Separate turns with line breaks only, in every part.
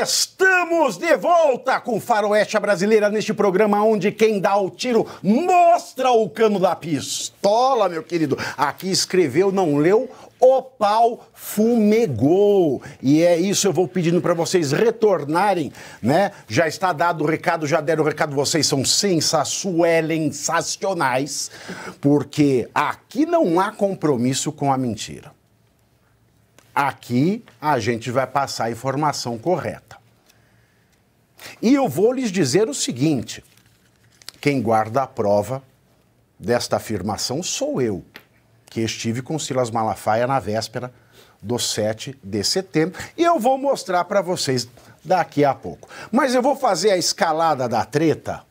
Estamos de volta com Faroeste Brasileira neste programa onde quem dá o tiro mostra o cano da pistola, meu querido. Aqui escreveu, não leu, o pau fumegou. E é isso, eu vou pedindo para vocês retornarem, né? Já está dado o recado, já deram o recado, vocês são sensacionais, porque aqui não há compromisso com a mentira. Aqui a gente vai passar a informação correta. E eu vou lhes dizer o seguinte, quem guarda a prova desta afirmação sou eu, que estive com Silas Malafaia na véspera do 7 de setembro, e eu vou mostrar para vocês daqui a pouco. Mas eu vou fazer a escalada da treta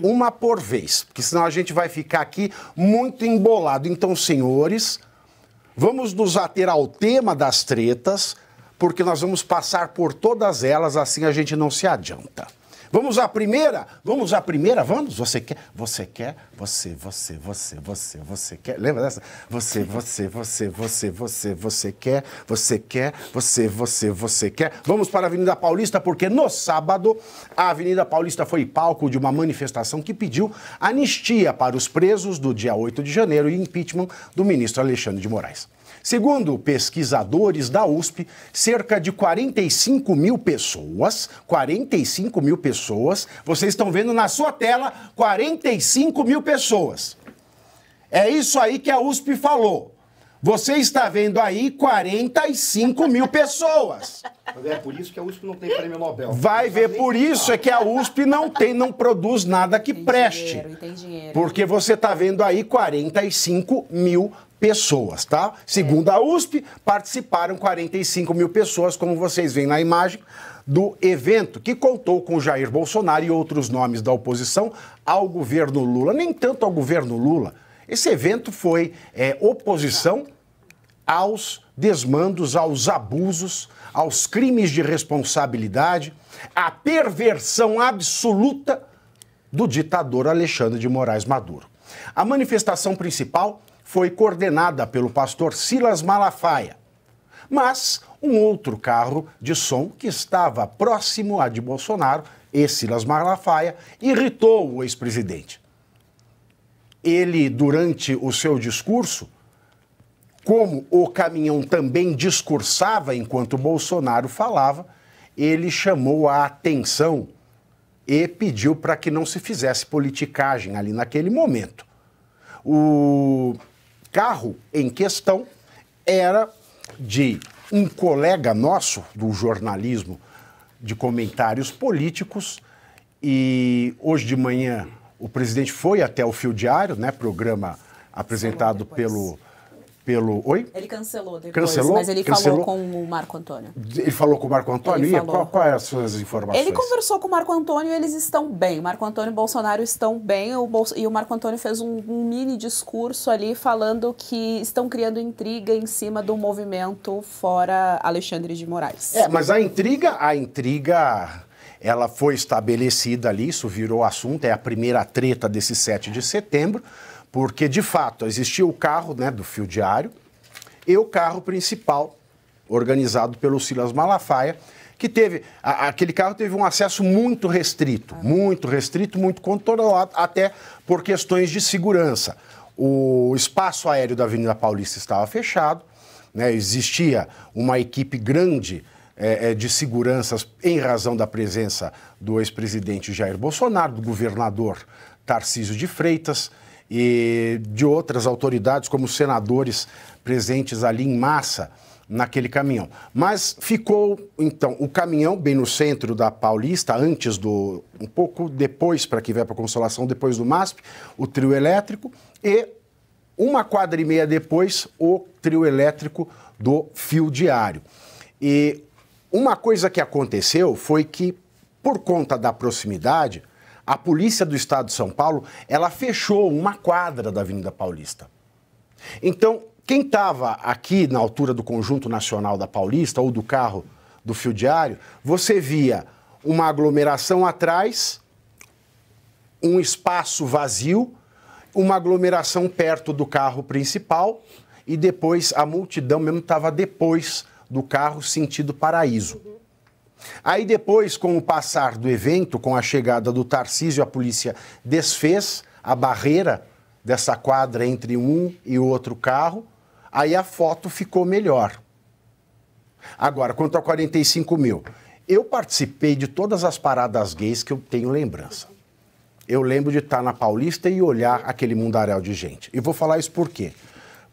uma por vez, porque senão a gente vai ficar aqui muito embolado. Então, senhores, vamos nos ater ao tema das tretas, porque nós vamos passar por todas elas, assim a gente não se adianta. Vamos à primeira? Vamos à primeira? Vamos? Você quer? Você quer? Você quer? Lembra dessa? Você quer? Você quer? Vamos para a Avenida Paulista, porque no sábado a Avenida Paulista foi palco de uma manifestação que pediu anistia para os presos do dia 8 de janeiro e impeachment do ministro Alexandre de Moraes. Segundo pesquisadores da USP, cerca de 45 mil pessoas, vocês estão vendo na sua tela, 45 mil pessoas. É isso aí que a USP falou. Você está vendo aí 45 mil pessoas.
É por isso que a USP não tem prêmio Nobel.
Vai ver, por isso é que a USP não produz nada que preste.
Tem dinheiro.
Porque você está vendo aí 45 mil pessoas, tá? Segundo a USP, participaram 45 mil pessoas, como vocês veem na imagem, do evento, que contou com Jair Bolsonaro e outros nomes da oposição ao governo Lula. Nem tanto ao governo Lula. Esse evento foi oposição aos desmandos, aos abusos, aos crimes de responsabilidade, à perversão absoluta do ditador Alexandre de Moraes Maduro. A manifestação principal foi coordenada pelo pastor Silas Malafaia, mas um outro carro de som que estava próximo a de Bolsonaro, e Silas Malafaia, irritou o ex-presidente. Ele, durante o seu discurso, como o caminhão também discursava enquanto Bolsonaro falava, ele chamou a atenção e pediu para que não se fizesse politicagem ali naquele momento. O carro em questão era de um colega nosso do jornalismo de comentários políticos e hoje de manhã o presidente foi até o Fio Diário, né, programa apresentado pelo... Oi?
Ele cancelou depois,
cancelou?
Mas ele falou com o Marco Antônio.
Ele falou com o Marco Antônio?
Ele falou.
Qual eram as suas informações?
Ele conversou com o Marco Antônio e eles estão bem. O Marco Antônio e o Bolsonaro estão bem. E o Marco Antônio fez um mini discurso ali falando que estão criando intriga em cima do movimento fora Alexandre de Moraes.
Mas a intriga, ela foi estabelecida ali, isso virou assunto, é a primeira treta desse 7 de setembro, porque, de fato, existia o carro, né, do Fio Diário e o carro principal, organizado pelo Silas Malafaia, que teve... Aquele carro teve um acesso muito restrito, muito controlado, até por questões de segurança. O espaço aéreo da Avenida Paulista estava fechado, né, existia uma equipe grande de seguranças em razão da presença do ex-presidente Jair Bolsonaro, do governador Tarcísio de Freitas, e de outras autoridades, como senadores presentes ali em massa naquele caminhão. Mas ficou, então, o caminhão bem no centro da Paulista, um pouco depois, para que vai para a Consolação, depois do MASP, o trio elétrico, e uma quadra e meia depois, o trio elétrico do Fio Diário. E uma coisa que aconteceu foi que, por conta da proximidade, a Polícia do Estado de São Paulo, ela fechou uma quadra da Avenida Paulista. Então, quem estava aqui na altura do Conjunto Nacional da Paulista ou do carro do Fio Diário, você via uma aglomeração atrás, um espaço vazio, uma aglomeração perto do carro principal e depois a multidão mesmo estava depois do carro sentido Paraíso. Aí depois, com o passar do evento, com a chegada do Tarcísio, a polícia desfez a barreira dessa quadra entre um e outro carro, aí a foto ficou melhor. Agora, quanto a 45 mil, eu participei de todas as paradas gays que eu tenho lembrança. Eu lembro de estar na Paulista e olhar aquele mundaréu de gente. E vou falar isso por quê?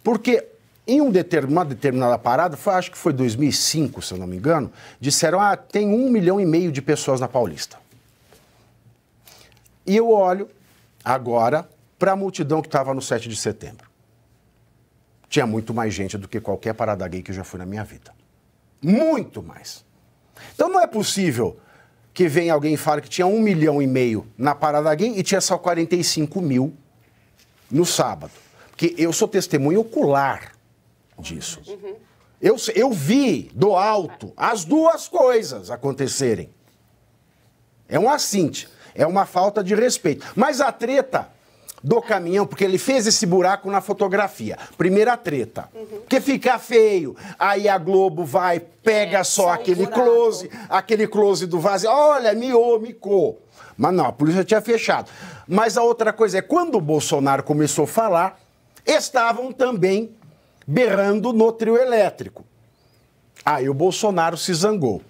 Porque em uma determinada parada, acho que foi 2005, se eu não me engano, disseram, tem 1,5 milhão de pessoas na Paulista. E eu olho agora para a multidão que estava no 7 de setembro. Tinha muito mais gente do que qualquer parada gay que eu já fui na minha vida. Muito mais. Então não é possível que venha alguém e fale que tinha 1,5 milhão na parada gay e tinha só 45 mil no sábado. Porque eu sou testemunha ocular disso. Eu vi do alto as duas coisas acontecerem. É um assinte, é uma falta de respeito. Mas a treta do caminhão, porque ele fez esse buraco na fotografia. Primeira treta. Porque fica feio. Aí a Globo vai, pega só aquele close do vaso. Olha, micou. Mas não, a polícia tinha fechado. Mas a outra coisa é, quando o Bolsonaro começou a falar, estavam também berrando no trio elétrico. Aí o Bolsonaro se zangou.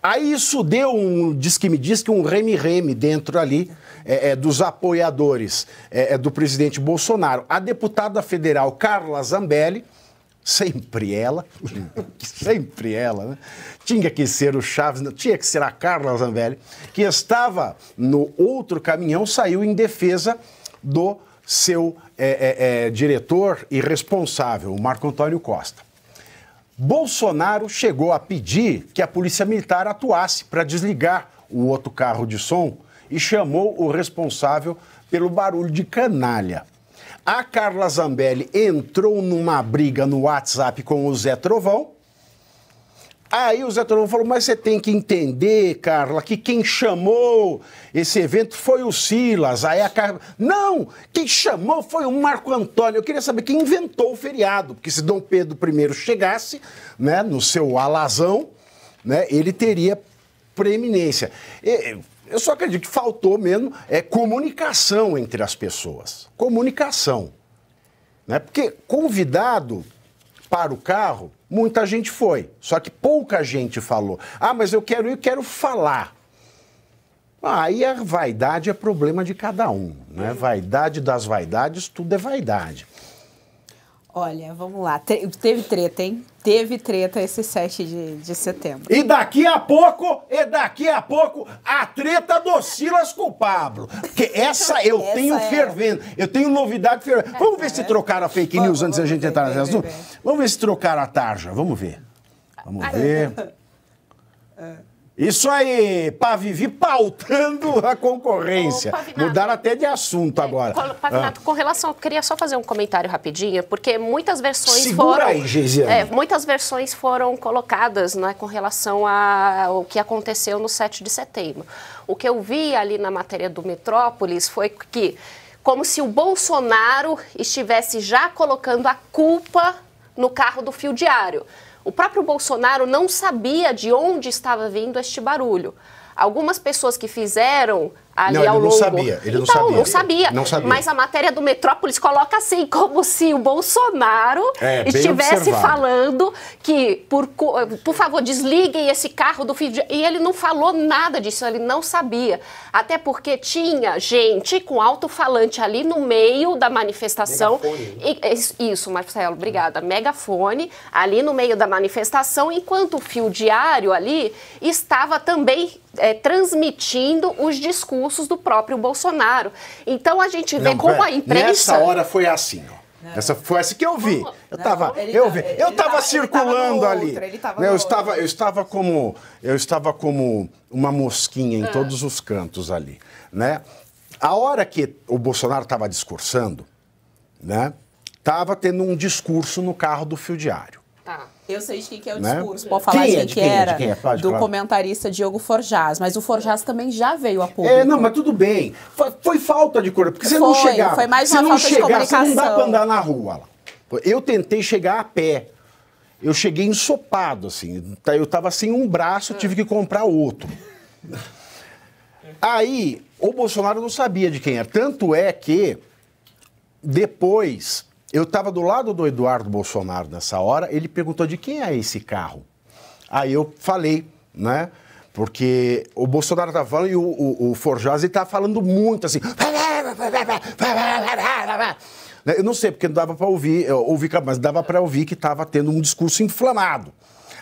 Aí isso deu diz que um reme-reme dentro ali dos apoiadores do presidente Bolsonaro. A deputada federal Carla Zambelli, sempre ela, né? Tinha que ser o Chaves, não, tinha que ser a Carla Zambelli, que estava no outro caminhão, saiu em defesa do seu diretor e responsável, o Marco Antônio Costa. Bolsonaro chegou a pedir que a Polícia Militar atuasse para desligar o outro carro de som e chamou o responsável pelo barulho de canalha. A Carla Zambelli entrou numa briga no WhatsApp com o Zé Trovão. Aí o Zé Trovão falou, mas você tem que entender, Carla, que quem chamou esse evento foi o Silas. Aí a Carla, não, quem chamou foi o Marco Antônio. Eu queria saber quem inventou o feriado, porque se Dom Pedro I chegasse, né, no seu alazão, né, ele teria preeminência. Eu só acredito que faltou mesmo comunicação entre as pessoas. Comunicação. Né? Porque convidado para o carro, muita gente foi. Só que pouca gente falou. Mas eu quero ir, quero falar. Aí a vaidade é problema de cada um. Né? Vaidade das vaidades, tudo é vaidade.
Olha, vamos lá. Teve treta, hein? Teve treta esse 7 de setembro.
E daqui a pouco, a treta do Silas com o Pablo. Porque essa eu tenho fervendo. Eu tenho novidade fervendo. Vamos ver se trocaram a fake news antes da gente entrar nesse assunto? Vamos ver se trocaram a tarja. Vamos ver. Vamos ver. Isso aí, Pavivi pautando a concorrência. Mudaram até de assunto agora.
Pavinato, com relação, eu queria só fazer um comentário rapidinho, porque muitas versões
Segura aí, Geisiane.
muitas versões foram colocadas, né, com relação ao que aconteceu no 7 de setembro. O que eu vi ali na matéria do Metrópolis foi que, como se o Bolsonaro estivesse já colocando a culpa no carro do Fio Diário. O próprio Bolsonaro não sabia de onde estava vindo este barulho. Algumas pessoas que fizeram ali ao longo...
Ele não sabia.
Não sabia. Mas a matéria do Metrópolis coloca assim, como se o Bolsonaro estivesse falando que, por favor, desliguem esse carro do filho... E ele não falou nada disso, ele não sabia. Até porque tinha gente com alto-falante ali no meio da manifestação. Isso, Marcelo, obrigada. Megafone, ali no meio da manifestação, enquanto o Fio Diário ali estava também transmitindo os discursos do próprio Bolsonaro. Então a gente vê como a imprensa...
Nessa hora foi assim, ó. Essa foi essa que eu vi. Eu estava circulando ali. Eu estava como uma mosquinha em todos os cantos ali, né? A hora que o Bolsonaro estava discursando, né? Tava tendo um discurso no carro do Fio Diário.
Tá.
Eu sei de quem é o discurso. Pode falar de quem era. Do comentarista Diogo Forjaz. Mas o Forjaz também já veio a público.
Não, mas tudo bem. Foi falta de cor. Porque você não chegava.
Foi mais uma falta de comunicação.
Você não dá pra andar na rua. Eu tentei chegar a pé. eu cheguei ensopado, assim. Eu tava sem um braço, tive que comprar outro. Aí, o Bolsonaro não sabia de quem era. Tanto é que, depois, eu tava do lado do Eduardo Bolsonaro nessa hora, ele perguntou de quem é esse carro. Aí eu falei, né? Porque o Bolsonaro estava falando e o Forjaz estava falando muito assim. Eu não sei, porque não dava para ouvir, mas dava para ouvir que estava tendo um discurso inflamado.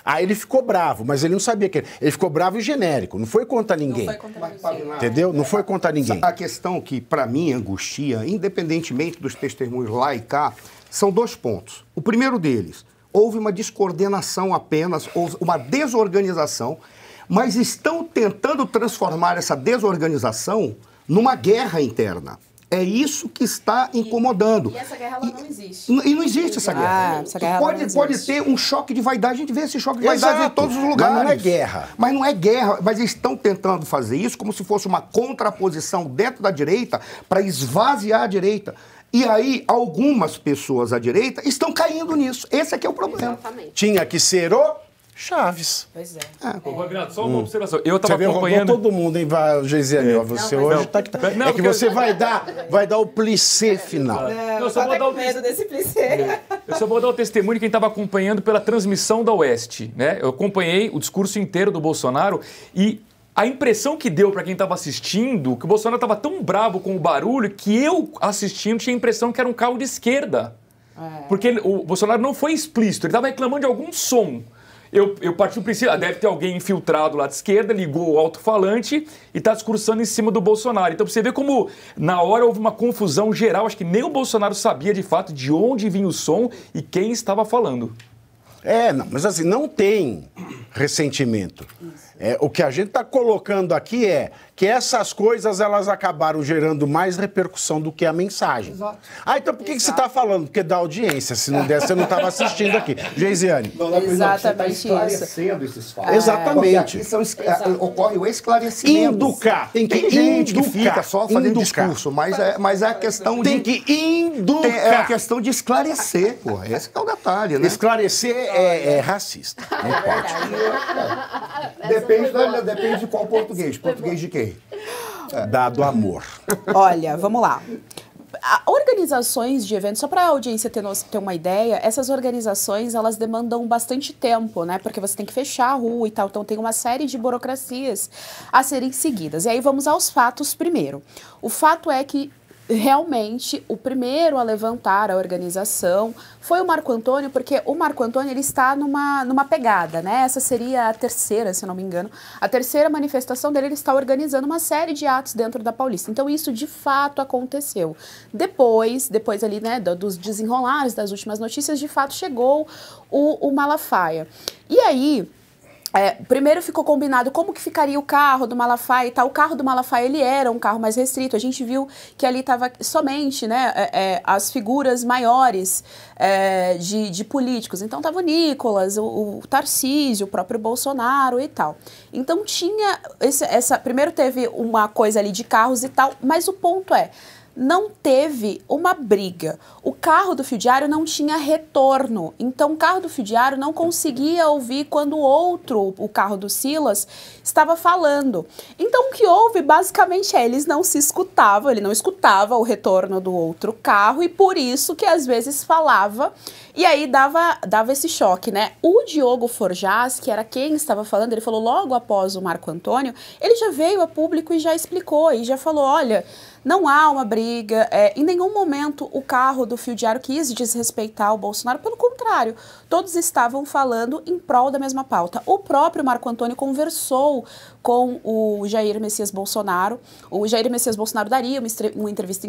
Aí ele ficou bravo, mas ele não sabia que ele ficou bravo e genérico, não foi contra ninguém. Não foi contra ninguém. Entendeu? Não foi contra ninguém.
A questão que, para mim, angustia, independentemente dos testemunhos lá e cá, são 2 pontos. O primeiro deles, houve uma descoordenação apenas, houve uma desorganização, mas estão tentando transformar essa desorganização numa guerra interna. É isso que está incomodando.
E essa guerra ela não existe.
E não existe essa guerra.
Essa guerra
pode ter um choque de vaidade, a gente vê esse choque de vaidade em todos os lugares.
Mas não é guerra.
Mas não é guerra, mas eles estão tentando fazer isso como se fosse uma contraposição dentro da direita para esvaziar a direita. E aí, algumas pessoas à direita estão caindo nisso. Esse aqui é o problema.
Exatamente.
Tinha que ser o Chaves.
Pois é.
Ô, Fabiano, só uma observação. Eu estava acompanhando...
Todo mundo, hein, Geisiane? Você hoje tá...
Não,
é que você vai dar o plissé final.
Eu só vou dar o medo desse plissé.
Eu só vou dar o testemunho de quem estava acompanhando pela transmissão da Oeste, né? Eu acompanhei o discurso inteiro do Bolsonaro e a impressão que deu para quem estava assistindo, que o Bolsonaro estava tão bravo com o barulho, que eu, assistindo, tinha a impressão que era um carro de esquerda. Porque o Bolsonaro não foi explícito, ele estava reclamando de algum som. Eu parti do princípio, deve ter alguém infiltrado lá de esquerda, ligou o alto-falante e está discursando em cima do Bolsonaro. Então você vê como na hora houve uma confusão geral, acho que nem o Bolsonaro sabia de fato de onde vinha o som e quem estava falando.
Não, mas assim, não tem ressentimento. O que a gente está colocando aqui é que essas coisas elas acabaram gerando mais repercussão do que a mensagem.
Exato.
Então por que você está falando? Porque dá audiência. Se não der, você não estava assistindo aqui. Geisiane.
Exatamente
você está esclarecendo esses fatos.
Exatamente.
Aqui ocorre o esclarecimento.
Educar. Tem que
gente
educar.
Que fica só fazendo discurso, mas é a questão
Tem que educar.
É a questão de esclarecer, porra. Esse é o detalhe, né?
Esclarecer é racista. Não pode.
Depende de qual português. Português de quem?
Dado amor.
Olha, vamos lá. Organizações de eventos, só para a audiência ter uma ideia, essas organizações, elas demandam bastante tempo, né? Porque você tem que fechar a rua e tal, então tem uma série de burocracias a serem seguidas. E aí vamos aos fatos primeiro. O fato é que realmente o primeiro a levantar a organização foi o Marco Antônio, porque o Marco Antônio ele está numa pegada, né? Essa seria a terceira, se não me engano, a terceira manifestação dele. Ele está organizando uma série de atos dentro da Paulista. Então isso de fato aconteceu. Depois ali, né, dos desenrolares das últimas notícias, de fato chegou o Malafaia. E aí primeiro ficou combinado como que ficaria o carro do Malafaia e tal. O carro do Malafaia, ele era um carro mais restrito. A gente viu que ali estava somente, né, as figuras maiores de políticos. Então estava o Nicolas, o Tarcísio, o próprio Bolsonaro e tal. Então tinha primeiro teve uma coisa ali de carros e tal, mas o ponto não teve uma briga. O carro do Fio Diário não tinha retorno. Então, o carro do Fio Diário não conseguia ouvir quando o carro do Silas, estava falando. Então, o que houve, basicamente, eles não se escutavam, ele não escutava o retorno do outro carro e por isso que, às vezes, falava e aí dava esse choque, né? O Diogo Forjaz, que era quem estava falando, ele falou logo após o Marco Antônio, ele já veio a público e já explicou, e já falou, olha, não há uma briga, em nenhum momento o carro do Fio Diário quis desrespeitar o Bolsonaro, pelo contrário, todos estavam falando em prol da mesma pauta. O próprio Marco Antônio conversou com o Jair Messias Bolsonaro, o Jair Messias Bolsonaro daria uma entrevista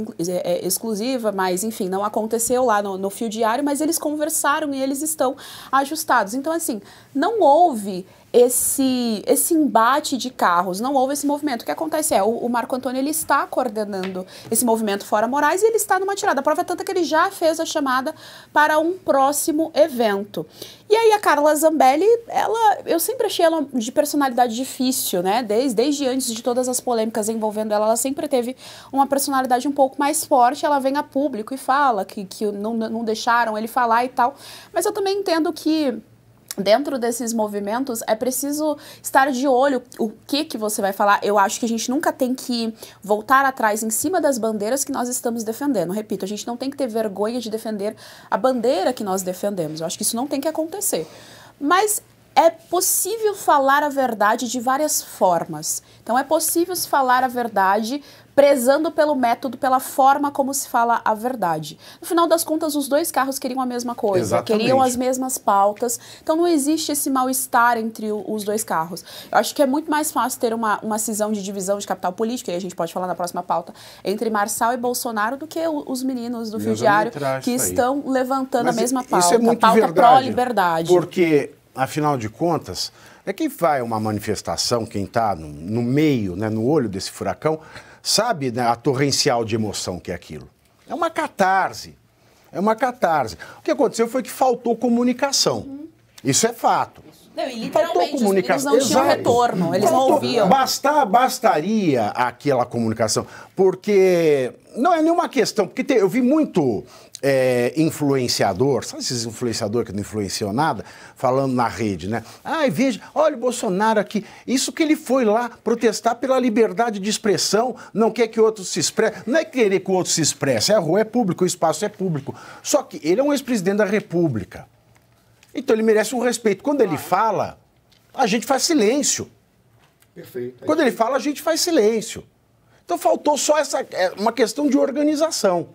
exclusiva, mas enfim, não aconteceu lá no Fio Diário, mas eles conversaram e eles estão ajustados. Então assim, não houve esse embate de carros, não houve esse movimento. O que acontece o Marco Antônio ele está coordenando esse movimento Fora Moraes e ele está numa tirada. A prova é tanta que ele já fez a chamada para um próximo evento. E aí a Carla Zambelli, eu sempre achei ela de personalidade difícil, né? Desde antes de todas as polêmicas envolvendo ela sempre teve uma personalidade um pouco mais forte. Ela vem a público e fala que não deixaram ele falar e tal. Mas eu também entendo que dentro desses movimentos, é preciso estar de olho o que você vai falar. Eu acho que a gente nunca tem que voltar atrás em cima das bandeiras que nós estamos defendendo. Repito, a gente não tem que ter vergonha de defender a bandeira que nós defendemos. Eu acho que isso não tem que acontecer. Mas é possível falar a verdade de várias formas. Então, é possível se falar a verdade prezando pelo método, pela forma como se fala a verdade. No final das contas, os dois carros queriam a mesma coisa,
exatamente,
queriam as mesmas pautas. Então, não existe esse mal-estar entre os dois carros. Eu acho que é muito mais fácil ter uma cisão de divisão de capital político, e a gente pode falar na próxima pauta, entre Marçal e Bolsonaro, do que os meninos do Fio Diário que estão levantando a mesma pauta.
Isso é muito
a pauta
verdade,
pró-liberdade.
Porque, afinal de contas, quem vai a uma manifestação, quem está no meio, né, no olho desse furacão, sabe, né, a torrencial de emoção que é aquilo. É uma catarse. É uma catarse. O que aconteceu foi que faltou comunicação. Isso é fato.
Não, e literalmente, os meninos não tinham retorno, eles não ouviam.
Bastaria aquela comunicação, porque não é nenhuma questão, porque eu vi muito influenciador, sabe esses influenciadores que não influenciam nada, falando na rede, né? Ai, veja, olha o Bolsonaro aqui, isso que ele foi lá protestar pela liberdade de expressão, não quer que outros se expressem, não é querer que o outro se expresse, a rua é pública, o espaço é público, só que ele é um ex-presidente da República. Então ele merece um respeito. Quando ele fala, a gente faz silêncio.
Perfeito.
Quando ele fala, a gente faz silêncio. Então faltou só uma questão de organização.